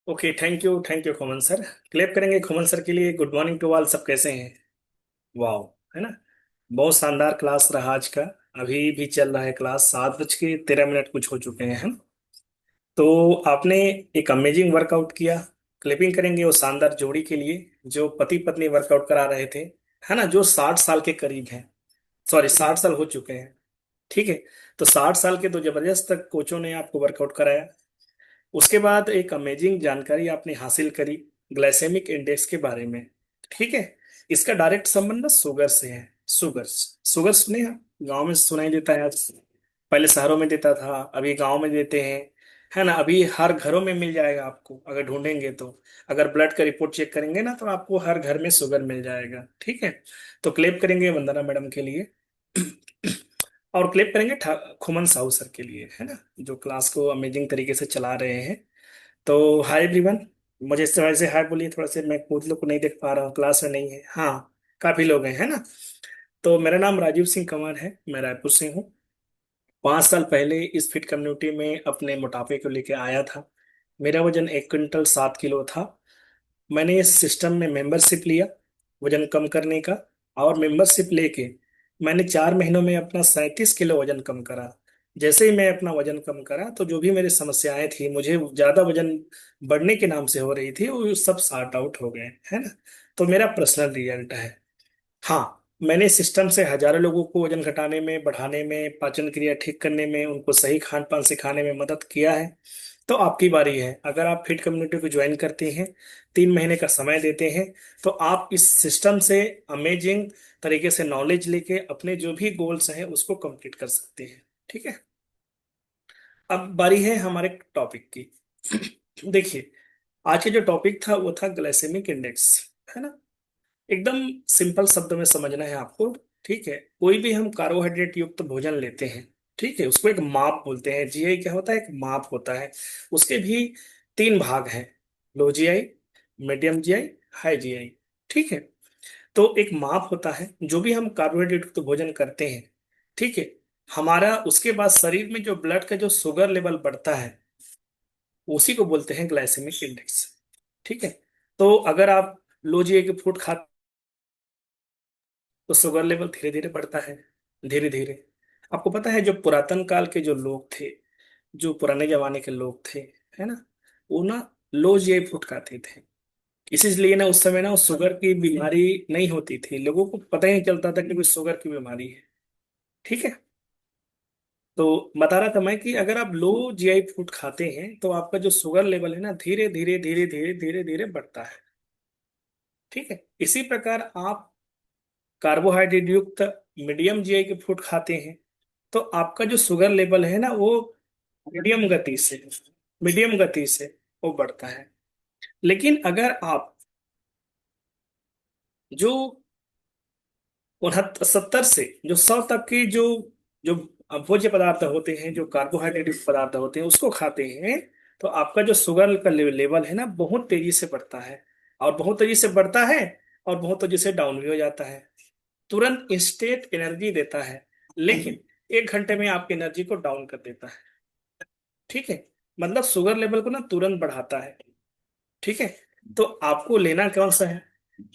Okay, thank you Khoman sir. Clap करेंगे Khoman sir के लिए। गुड मॉर्निंग टू ऑल, सब कैसे हैं? वाह, है ना। बहुत शानदार क्लास रहा आज का। अभी भी चल रहा है क्लास, 7:13 कुछ हो चुके हैं, है ना। तो आपने एक अमेजिंग वर्कआउट किया। क्लिपिंग करेंगे वो शानदार जोड़ी के लिए, जो पति पत्नी वर्कआउट करा रहे थे, है ना, जो 60 साल के करीब हैं। सॉरी, 60 साल हो चुके हैं। ठीक है। तो 60 साल के तो जबरदस्त कोचों ने आपको वर्कआउट कराया। उसके बाद एक अमेजिंग जानकारी आपने हासिल करी ग्लाइसेमिक इंडेक्स के बारे में। ठीक है। इसका डायरेक्ट संबंध शुगर से है। शुगर्स, शुगर्स ने गांव में सुनाई देता है आज। पहले शहरों में देता था, अभी गांव में देते हैं, है ना। अभी हर घरों में मिल जाएगा आपको अगर ढूंढेंगे तो। अगर ब्लड का रिपोर्ट चेक करेंगे ना, तो आपको हर घर में शुगर मिल जाएगा। ठीक है। तो क्लेप करेंगे वंदना मैडम के लिए। और क्लिप करेंगे खुमन साहू सर के लिए, है ना, जो क्लास को अमेजिंग तरीके से चला रहे हैं। तो हाय एवरीवन। मुझे इस तरह से हाय बोलिए, थोड़ा से मैं खुद लोग को नहीं देख पा रहा हूँ, क्लास में नहीं है। हाँ, काफी लोग हैं, है ना। तो मेरा नाम राजीव सिंह कंवर है, मैं रायपुर से हूँ। 5 साल पहले इस फिट कम्युनिटी में अपने मोटापे को लेके आया था। मेरा वजन 1 क्विंटल 7 किलो था। मैंने इस सिस्टम में मेंबरशिप लिया वजन कम करने का। और मेंबरशिप लेके मैंने 4 महीनों में अपना 37 किलो वजन कम करा। जैसे ही मैं अपना वजन कम करा, तो जो भी मेरी समस्याएं थी, मुझे ज्यादा वजन बढ़ने के नाम से हो रही थी, वो सब सॉर्ट आउट हो गए, है ना। तो मेरा पर्सनल रिजल्ट है। हाँ, मैंने सिस्टम से हजारों लोगों को वजन घटाने में, बढ़ाने में, पाचन क्रिया ठीक करने में, उनको सही खान पान सिखाने में मदद किया है। तो आपकी बारी है। अगर आप फिट कम्युनिटी को ज्वाइन करते हैं, 3 महीने का समय देते हैं, तो आप इस सिस्टम से अमेजिंग तरीके से नॉलेज लेके अपने जो भी गोल्स हैं उसको कंप्लीट कर सकते हैं। ठीक है। अब बारी है हमारे टॉपिक की। देखिए, आज के जो टॉपिक था वो था ग्लाइसेमिक इंडेक्स, है ना। एकदम सिंपल शब्द में समझना है आपको। ठीक है। कोई भी हम कार्बोहाइड्रेट युक्त भोजन लेते हैं, ठीक है, उसको एक माप बोलते हैं। जीआई क्या होता है? एक माप होता है। उसके भी 3 भाग हैं: low GI, medium GI, high GI. ठीक है। तो एक माप होता है, जो भी हम कार्बोहाइड्रेट युक्त भोजन करते हैं, ठीक है, हमारा उसके बाद शरीर में जो ब्लड का जो शुगर लेवल बढ़ता है, उसी को बोलते हैं ग्लाइसेमिक इंडेक्स। ठीक है। तो अगर आप लो जीआई के फूड खाते, तो शुगर लेवल धीरे धीरे बढ़ता है, धीरे धीरे। आपको पता है, जो पुरातन काल के जो लोग थे, जो पुराने जमाने के लोग थे, है ना, वो ना लो जीआई फूड खाते थे। इसीलिए ना उस समय ना शुगर की बीमारी नहीं होती थी, लोगों को पता ही नहीं चलता था कि कोई शुगर की बीमारी है। ठीक है। तो बता रहा था मैं कि अगर आप लो जीआई फूड खाते हैं, तो आपका जो शुगर लेवल है ना, धीरे धीरे धीरे धीरे धीरे धीरे बढ़ता है। ठीक है। इसी प्रकार आप कार्बोहाइड्रेट युक्त मीडियम जीआई के फूड खाते हैं, तो आपका जो शुगर लेवल है ना, वो मीडियम गति से मीडियम गति से वो बढ़ता है। लेकिन अगर आप जो 69 से जो 100 तक की जो जो भोज्य पदार्थ होते हैं, जो कार्बोहाइड्रेट पदार्थ होते हैं, उसको खाते हैं, तो आपका जो शुगर का लेवल है ना, बहुत तेजी से बढ़ता है। और बहुत तेजी से बढ़ता है, और बहुत तेजी से डाउन भी हो जाता है। तुरंत इंस्टेंट एनर्जी देता है, लेकिन 1 घंटे में आपकी एनर्जी को डाउन कर देता है। ठीक है। मतलब शुगर लेवल को ना तुरंत बढ़ाता है। ठीक है। तो आपको लेना कौन सा है?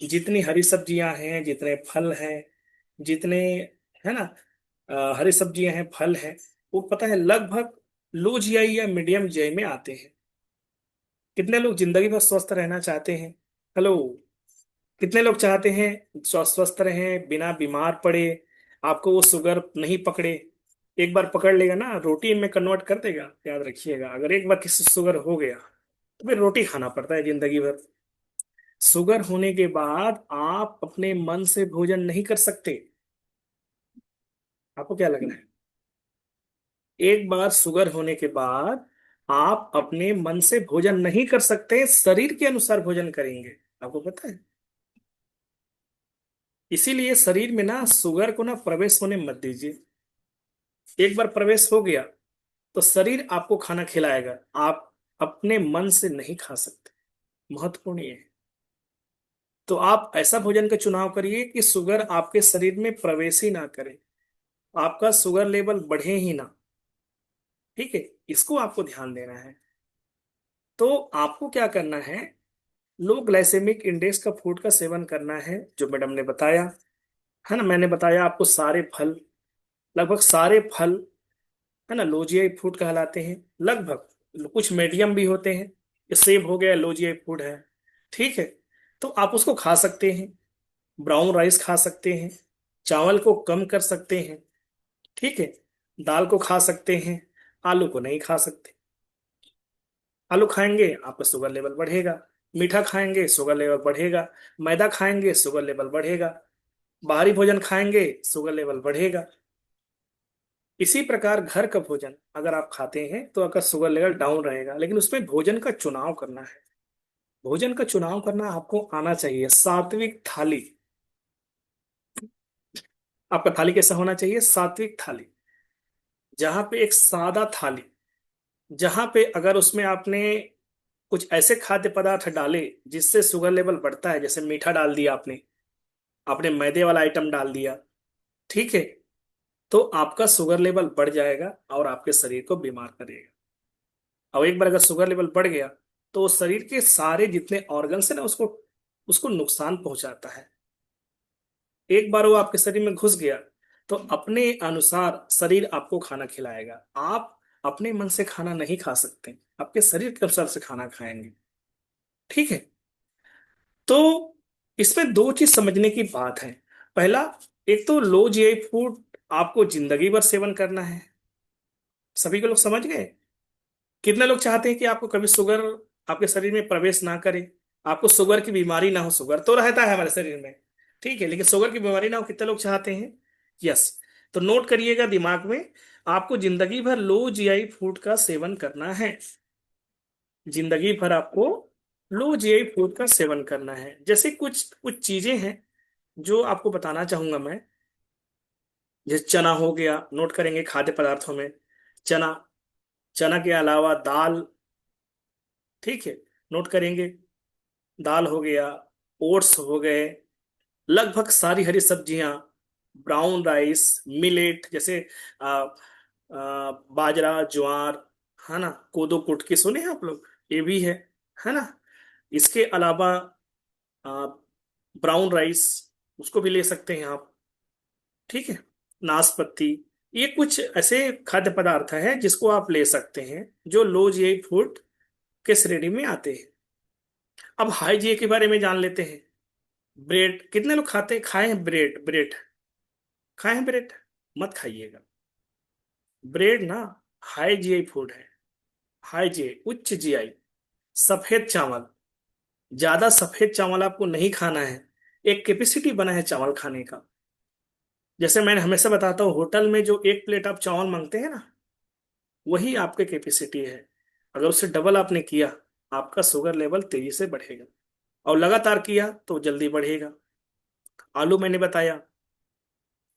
जितनी हरी सब्जियां हैं, जितने फल हैं, जितने, है ना, हरी सब्जियां हैं, फल हैं, वो पता है लगभग लो जीआई या मीडियम जीआई में आते हैं। कितने लोग जिंदगी भर स्वस्थ रहना चाहते हैं? हेलो। कितने लोग चाहते हैं स्वस्थ रहें, बिना बीमार पड़े, आपको वो शुगर नहीं पकड़े? एक बार पकड़ लेगा ना, रोटी में कन्वर्ट कर देगा। याद रखिएगा, अगर एक बार किसी शुगर हो गया, तो फिर रोटी खाना पड़ता है जिंदगी भर। शुगर होने के बाद आप अपने मन से भोजन नहीं कर सकते। आपको क्या लग रहा है? एक बार शुगर होने के बाद आप अपने मन से भोजन नहीं कर सकते, शरीर के अनुसार भोजन करेंगे। आपको पता है? इसीलिए शरीर में ना शुगर को ना प्रवेश होने मत दीजिए। एक बार प्रवेश हो गया, तो शरीर आपको खाना खिलाएगा, आप अपने मन से नहीं खा सकते। महत्वपूर्ण ये है। तो आप ऐसा भोजन का चुनाव करिए कि शुगर आपके शरीर में प्रवेश ही ना करे, आपका शुगर लेवल बढ़े ही ना। ठीक है। इसको आपको ध्यान देना है। तो आपको क्या करना है, लो ग्लाइसेमिक इंडेक्स का फूड का सेवन करना है, जो मैडम ने बताया, है ना। मैंने बताया आपको सारे फल, लगभग सारे फल, है ना, लो जीआई फूड कहलाते हैं। लगभग कुछ मीडियम भी होते हैं, ये सेब हो गया, लो जीआई फूड है। ठीक है, तो आप उसको खा सकते हैं। ब्राउन राइस खा सकते हैं, चावल को कम कर सकते हैं। ठीक है, दाल को खा सकते हैं, आलू को नहीं खा सकते। आलू खाएंगे आपका शुगर लेवल बढ़ेगा, मीठा खाएंगे शुगर लेवल बढ़ेगा, मैदा खाएंगे शुगर लेवल बढ़ेगा, बाहरी भोजन खाएंगे शुगर लेवल बढ़ेगा। इसी प्रकार घर का भोजन अगर आप खाते हैं तो आपका शुगर लेवल डाउन रहेगा, लेकिन उसमें भोजन का चुनाव करना है। भोजन का चुनाव करना आपको आना चाहिए। सात्विक थाली, आपका थाली कैसा होना चाहिए? सात्विक थाली, जहां पे एक सादा थाली, जहां पे अगर उसमें आपने कुछ ऐसे खाद्य पदार्थ डाले जिससे शुगर लेवल बढ़ता है, जैसे मीठा डाल दिया आपने, आपने मैदे वाला आइटम डाल दिया, ठीक है, तो आपका शुगर लेवल बढ़ जाएगा और आपके शरीर को बीमार करेगा। और एक बार अगर शुगर लेवल बढ़ गया तो शरीर के सारे जितने ऑर्गन्स है ना, उसको उसको नुकसान पहुंचाता है। एक बार वो आपके शरीर में घुस गया तो अपने अनुसार शरीर आपको खाना खिलाएगा। आप अपने मन से खाना नहीं खा सकते, आपके शरीर के अनुसार से खाना खाएंगे। ठीक है, तो इसमें दो चीज समझने की बात है। पहला, एक तो लो जीआई फूड आपको जिंदगी भर सेवन करना है। सभी को लोग समझ गए? कितने लोग चाहते हैं कि आपको कभी शुगर आपके शरीर में प्रवेश ना करे, आपको शुगर की बीमारी ना हो? शुगर तो रहता है हमारे शरीर में, ठीक है, लेकिन शुगर की बीमारी ना हो, कितने लोग चाहते हैं? यस। तो नोट करिएगा दिमाग में, आपको जिंदगी भर लो जीआई फूड का सेवन करना है। जिंदगी भर आपको लो जीआई फूड का सेवन करना है। जैसे कुछ कुछ चीजें हैं जो आपको बताना चाहूंगा मैं। जैसे चना हो गया, नोट करेंगे खाद्य पदार्थों में चना। चना के अलावा दाल, ठीक है, नोट करेंगे, दाल हो गया, ओट्स हो गए, लगभग सारी हरी सब्जियां, ब्राउन राइस, मिलेट, जैसे आ, बाजरा, ज्वार, है ना, कोदो कुटकी, सुने हैं आप लोग? ये भी है ना। इसके अलावा आ, ब्राउन राइस, उसको भी ले सकते हैं आप। ठीक है, नाशपाती, ये कुछ ऐसे खाद्य पदार्थ हैं जिसको आप ले सकते हैं, जो लो जीआई फूड के श्रेणी में आते हैं। अब हाई जीआई के बारे में जान लेते हैं। ब्रेड, कितने लोग खाते हैं, खाए हैं ब्रेड? ब्रेड खाए हैं? ब्रेड मत खाइएगा। ब्रेड ना हाई जीआई फूड है। हाई जीआई, उच्च जीआई। सफेद चावल, ज्यादा सफेद चावल आपको नहीं खाना है। एक कैपेसिटी बना है चावल खाने का। जैसे मैं हमेशा बताता हूँ, होटल में जो एक प्लेट आप चावल मांगते हैं ना, वही आपके कैपेसिटी है। अगर उससे डबल आपने किया, आपका शुगर लेवल तेजी से बढ़ेगा, और लगातार किया तो जल्दी बढ़ेगा। आलू मैंने बताया,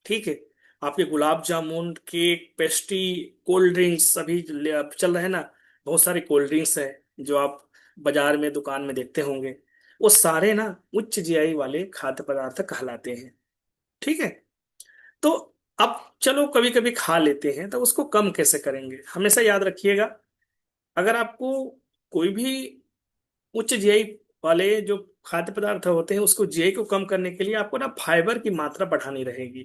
ठीक है। आपके gulab jamun, cake, pastry, cold drinks अभी अब चल रहे हैं ना, बहुत सारे कोल्ड ड्रिंक्स है जो आप बाजार में, दुकान में देखते होंगे। वो सारे ना उच्च जीआई वाले खाद्य पदार्थ कहलाते हैं। ठीक है, तो अब चलो कभी कभी खा लेते हैं, तो उसको कम कैसे करेंगे? हमेशा याद रखिएगा, अगर आपको कोई भी उच्च जीआई वाले जो खाद्य पदार्थ होते हैं, उसको जीआई को कम करने के लिए आपको ना फाइबर की मात्रा बढ़ानी रहेगी।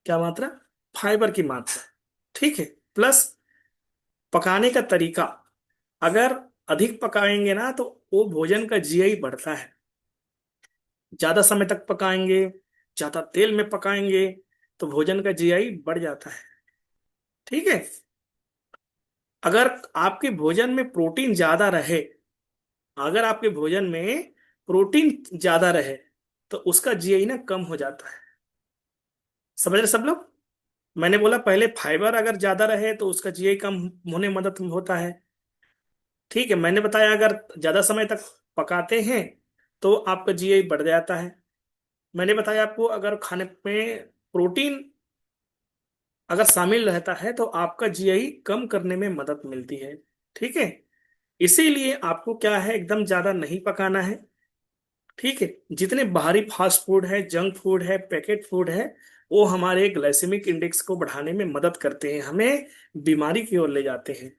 क्या मात्रा? फाइबर की मात्रा। ठीक है, प्लस पकाने का तरीका। अगर अधिक पकाएंगे ना तो वो भोजन का जीआई बढ़ता है। ज्यादा समय तक पकाएंगे, ज्यादा तेल में पकाएंगे, तो भोजन का जीआई बढ़ जाता है। ठीक है, अगर आपके भोजन में प्रोटीन ज्यादा रहे, अगर आपके भोजन में प्रोटीन ज्यादा रहे, तो उसका जीआई ना कम हो जाता है। समझ रहे सब लोग? मैंने बोला पहले, फाइबर अगर ज्यादा रहे तो उसका जीआई कम होने में मदद होता है। ठीक है, मैंने बताया अगर ज्यादा समय तक पकाते हैं तो आपका जीआई बढ़ जाता है। मैंने बताया आपको, अगर खाने में प्रोटीन अगर शामिल रहता है तो आपका जीआई कम करने में मदद मिलती है। ठीक है, इसीलिए आपको क्या है, एकदम ज्यादा नहीं पकाना है। ठीक है, जितने बाहरी फास्ट फूड है, जंक फूड है, पैकेट फूड है, वो हमारे ग्लाइसेमिक इंडेक्स को बढ़ाने में मदद करते हैं, हमें बीमारी की ओर ले जाते हैं।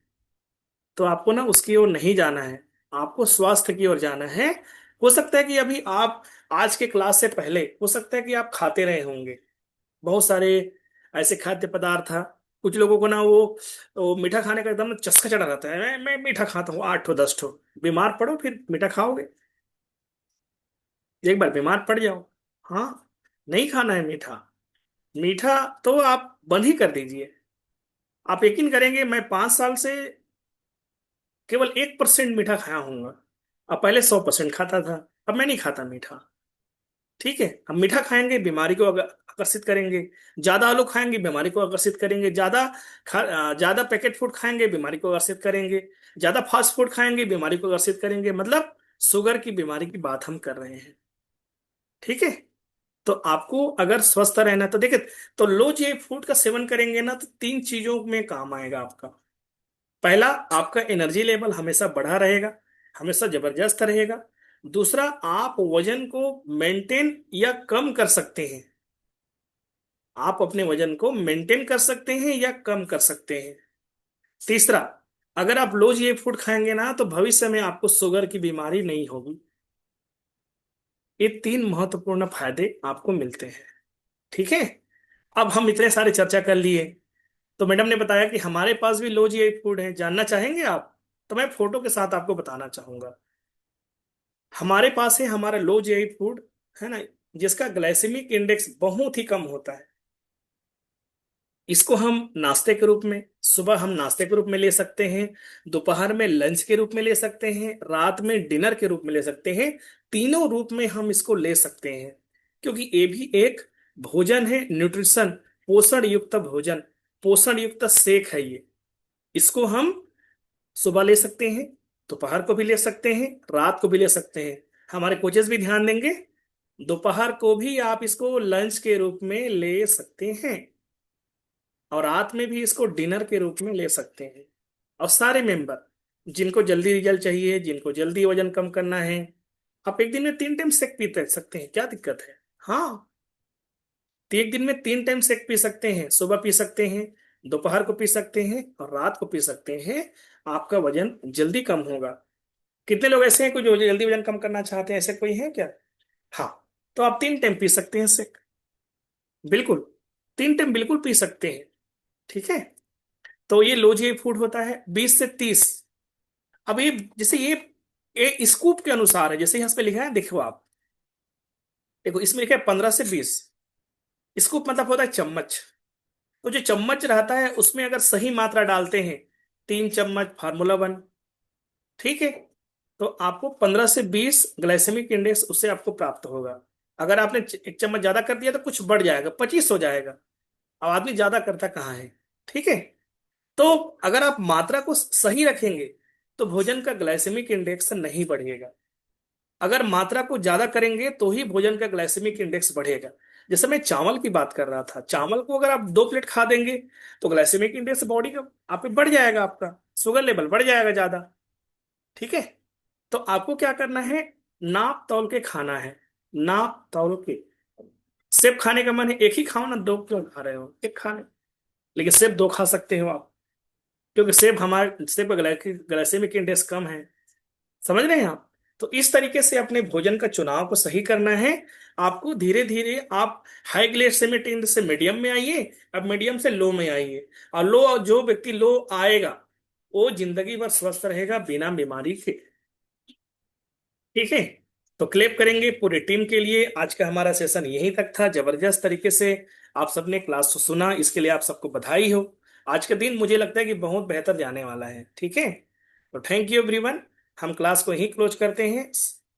तो आपको ना उसकी ओर नहीं जाना है, आपको स्वास्थ्य की ओर जाना है। हो सकता है कि अभी आप आज के क्लास से पहले हो सकता है कि आप खाते रहे होंगे बहुत सारे ऐसे खाद्य पदार्थ था। कुछ लोगों को ना वो मीठा खाने का एकदम चस्का चढ़ा रहता है, मैं मीठा खाता हूँ 8 ठो 10 ठो। बीमार पड़ो फिर मीठा खाओगे, एक बार बीमार पड़ जाओ। हाँ, नहीं खाना है मीठा। मीठा तो आप बंद ही कर दीजिए। आप यकीन करेंगे, मैं 5 साल से केवल 1% मीठा खाया हूँगा। अब पहले 100% खाता था, अब मैं नहीं खाता मीठा। ठीक है, हम मीठा खाएंगे बीमारी को आकर्षित करेंगे। ज्यादा आलू खाएंगे बीमारी को आकर्षित करेंगे। ज्यादा पैकेट फूड खाएंगे बीमारी को आकर्षित करेंगे। ज्यादा फास्ट फूड खाएंगे बीमारी को आकर्षित करेंगे, मतलब शुगर की बीमारी की बात हम कर रहे हैं। ठीक है, तो आपको अगर स्वस्थ रहना है तो देखिए, तो लो जी फूड का सेवन करेंगे ना तो 3 चीजों में काम आएगा आपका। पहला, आपका एनर्जी लेवल हमेशा बढ़ा रहेगा, हमेशा जबरदस्त रहेगा। दूसरा, आप वजन को मेंटेन या कम कर सकते हैं। आप अपने वजन को मेंटेन कर सकते हैं या कम कर सकते हैं। तीसरा, अगर आप रोज ये फूड खाएंगे ना तो भविष्य में आपको शुगर की बीमारी नहीं होगी। ये 3 महत्वपूर्ण फायदे आपको मिलते हैं। ठीक है, अब हम इतने सारे चर्चा कर लिए, तो मैडम ने बताया कि हमारे पास भी लो जी फूड है, जानना चाहेंगे आप? तो मैं फोटो के साथ आपको बताना चाहूंगा। हमारे पास है हमारा लो जी फूड, है ना, जिसका ग्लाइसेमिक इंडेक्स बहुत ही कम होता है। इसको हम नाश्ते के रूप में, सुबह हम नाश्ते के रूप में ले सकते हैं, दोपहर में लंच के रूप में ले सकते हैं, रात में डिनर के रूप में ले सकते हैं। तीनों रूप में हम इसको ले सकते हैं, क्योंकि ये भी एक भोजन है, न्यूट्रिशन, पोषण युक्त भोजन, पोषण युक्त शेक है ये। इसको हम सुबह ले सकते हैं, दोपहर को भी ले सकते हैं, रात को भी ले सकते हैं। हमारे कोचेस भी ध्यान देंगे, दोपहर को भी आप इसको लंच के रूप में ले सकते हैं, और रात में भी इसको डिनर के रूप में ले सकते हैं। और सारे मेंबर जिनको जल्दी रिजल्ट चाहिए, जिनको जल्दी वजन कम करना है, आप एक दिन में 3 टाइम शेक पी सकते हैं, क्या दिक्कत है? हाँ, तो एक दिन में 3 टाइम शेक पी सकते हैं, सुबह पी सकते हैं, दोपहर को पी सकते हैं, और रात को पी सकते हैं। आपका वजन जल्दी कम होगा। कितने लोग ऐसे हैं कोई जो जल्दी वजन कम करना चाहते हैं, ऐसे कोई है क्या? हाँ, तो आप 3 टाइम पी सकते हैं शेक, बिल्कुल 3 टाइम बिल्कुल पी सकते हैं। ठीक है, तो ये लो जी फूड होता है 20 से 30। अब ये जैसे ये स्कूप के अनुसार है, जैसे यहाँ पे लिखा है, देखो आप, देखो इसमें लिखा है 15 से 20। स्कूप मतलब होता है चम्मच। तो जो चम्मच रहता है उसमें अगर सही मात्रा डालते हैं, 3 चम्मच फार्मूला 1, ठीक है, तो आपको 15 से 20 ग्लाइसेमिक इंडेक्स उससे आपको प्राप्त होगा। अगर आपने 1 चम्मच ज्यादा कर दिया तो कुछ बढ़ जाएगा, 25 हो जाएगा। अब आदमी ज्यादा करता कहाँ है? ठीक है, तो अगर आप मात्रा को सही रखेंगे तो भोजन का ग्लाइसेमिक इंडेक्स नहीं बढ़ेगा। अगर मात्रा को ज्यादा करेंगे तो ही भोजन का ग्लाइसेमिक इंडेक्स बढ़ेगा। जैसे मैं चावल की बात कर रहा था, चावल को अगर आप 2 प्लेट खा देंगे तो ग्लाइसेमिक इंडेक्स बॉडी का आप पे बढ़ जाएगा, आपका शुगर लेवल बढ़ जाएगा ज्यादा। ठीक है, तो आपको क्या करना है, नाप तौल के खाना है, नाप तौल के। सेब खाने का मन है, एक ही खाओ ना, 2 क्यों खा रहे हो, एक खा ले। लेकिन सेब 2 खा सकते हो आप, क्योंकि सेब का ग्लाइसेमिक इंडेक्स कम है। समझ रहे हैं आप? तो इस तरीके से अपने भोजन का चुनाव को सही करना है आपको। धीरे धीरे आप हाई ग्लाइसेमिक इंडेक्स से मीडियम में आइए, अब मीडियम से लो में आइए। और लो, जो व्यक्ति लो आएगा वो जिंदगी भर स्वस्थ रहेगा बिना बीमारी के। ठीक है, तो क्लेप करेंगे पूरी टीम के लिए। आज का हमारा सेशन यहीं तक था, जबरदस्त तरीके से आप सबने क्लास को सुना, इसके लिए आप सबको बधाई हो। आज का दिन मुझे लगता है कि बहुत बेहतर जाने वाला है। ठीक है, तो थैंक यू एवरीवन, हम क्लास को यहीं क्लोज करते हैं।